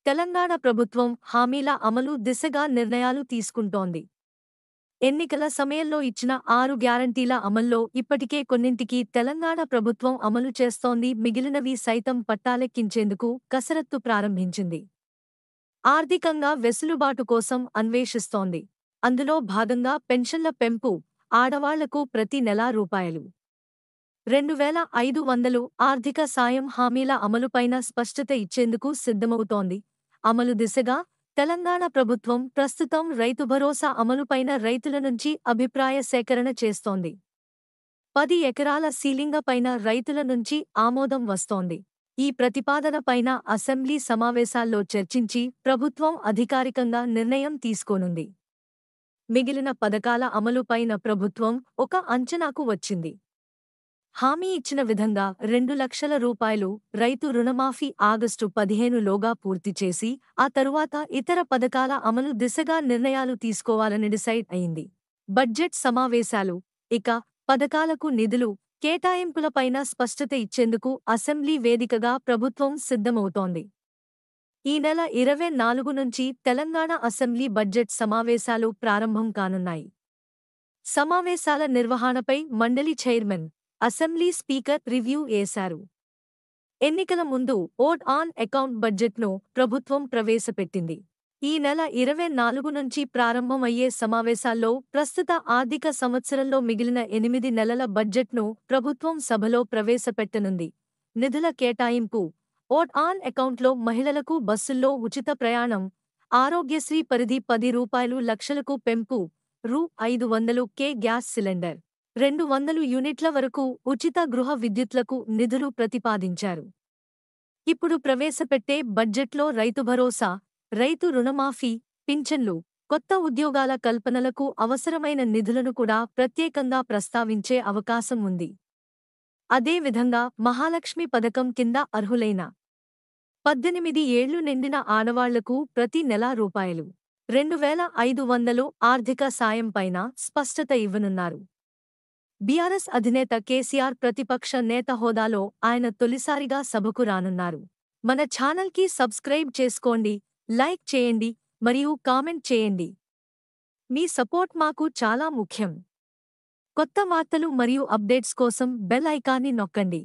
తెలంగాణ ప్రభుత్వం హామీల అమలు దిశగా నిర్ణయాలు తీసుకుంటోంది. ఎన్నికల సమయంలో ఇచ్చిన 6 గ్యారంటీల అమల్లో ఇప్పటికే కొన్నింటికి తెలంగాణ ప్రభుత్వం అమలు చేస్తోంది. మిగిలినవి సైతం పట్టాలెక్కించేందుకు కసరత్తు ప్రారంభించింది. ఆర్థికంగా వెసులుబాటు కోసం అన్వేషిస్తోంది. అందులో భాగంగా పెన్షన్ల పెంపు, ఆడవాళ్లకు ప్రతి నెలా రూ. 2,500 ఆర్థిక సాయం హామీల అమలుపైన స్పష్టత ఇచ్చేందుకు సిద్ధమవుతోంది. అమలు దిశగా తెలంగాణ ప్రభుత్వం ప్రస్తుతం రైతు భరోసా అమలుపైన రైతుల నుంచి అభిప్రాయ సేకరణ చేస్తోంది. 10 ఎకరాల సీలింగ పైన రైతుల నుంచి ఆమోదం వస్తోంది. ఈ ప్రతిపాదన పైన అసెంబ్లీ సమావేశాల్లో చర్చించి ప్రభుత్వం అధికారికంగా నిర్ణయం తీసుకోనుంది. మిగిలిన పథకాల అమలుపైన ప్రభుత్వం ఒక అంచనాకు వచ్చింది. హామీ ఇచ్చిన విధంగా 2 లక్షల రూపాయలు రైతు రుణమాఫీ ఆగస్టు 15 లోగా పూర్తి చేసి ఆ తరువాత ఇతర పథకాల అమలు దిశగా నిర్ణయాలు తీసుకోవాలని డిసైడ్ అయింది. బడ్జెట్ సమావేశాలు ఇక పథకాలకు నిధులు కేటాయింపులపైన స్పష్టత ఇచ్చేందుకు అసెంబ్లీ వేదికగా ప్రభుత్వం సిద్ధమవుతోంది. ఈ నెల 24 నుంచి తెలంగాణ అసెంబ్లీ బడ్జెట్ సమావేశాలు ప్రారంభం కానున్నాయి. సమావేశాల నిర్వహణపై మండలి చైర్మన్, అసెంబ్లీ స్పీకర్ రివ్యూ చేశారు. ఎన్నికల ముందు ఓట్ ఆన్ అకౌంట్ బడ్జెట్ను ప్రభుత్వం ప్రవేశపెట్టింది. ఈ నెల 24 నుంచి ప్రారంభమయ్యే సమావేశాల్లో ప్రస్తుత ఆర్థిక సంవత్సరంలో మిగిలిన 8 నెలల బడ్జెట్ను ప్రభుత్వం సభలో ప్రవేశపెట్టనుంది. నిధుల కేటాయింపు, ఓట్ ఆన్ అకౌంట్లో మహిళలకు బస్సుల్లో ఉచిత ప్రయాణం, ఆరోగ్యశ్రీ పరిధి రూ. 10 లక్షలకు పెంపు, రూ. 500 గ్యాస్ సిలిండర్, 200 యూనిట్ల వరకు ఉచిత గృహ విద్యుత్లకు నిధులు ప్రతిపాదించారు. ఇప్పుడు ప్రవేశపెట్టే బడ్జెట్లో రైతు భరోసా, రైతు రుణమాఫీ, పింఛన్లు, కొత్త ఉద్యోగాల కల్పనలకు అవసరమైన నిధులను కూడా ప్రత్యేకంగా ప్రస్తావించే అవకాశం ఉంది. అదేవిధంగా మహాలక్ష్మి పథకం కింద అర్హులైన 18 ఏళ్లు నిండిన ఆడవాళ్లకు ప్రతి నెలా రూపాయలు 2,500 ఆర్థిక సాయం పైన స్పష్టత ఇవ్వనున్నారు. బీఆర్ఎస్ అధినేత కేసీఆర్ ప్రతిపక్ష నేత హోదాలో ఆయన తొలిసారిగా సభకు రానున్నారు. మన ఛానల్కి సబ్స్క్రైబ్ చేసుకోండి, లైక్ చేయండి మరియు కామెంట్ చేయండి. మీ సపోర్ట్ మాకు చాలా ముఖ్యం. కొత్త వార్తలు మరియు అప్డేట్స్ కోసం బెల్ ఐకాన్ని నొక్కండి.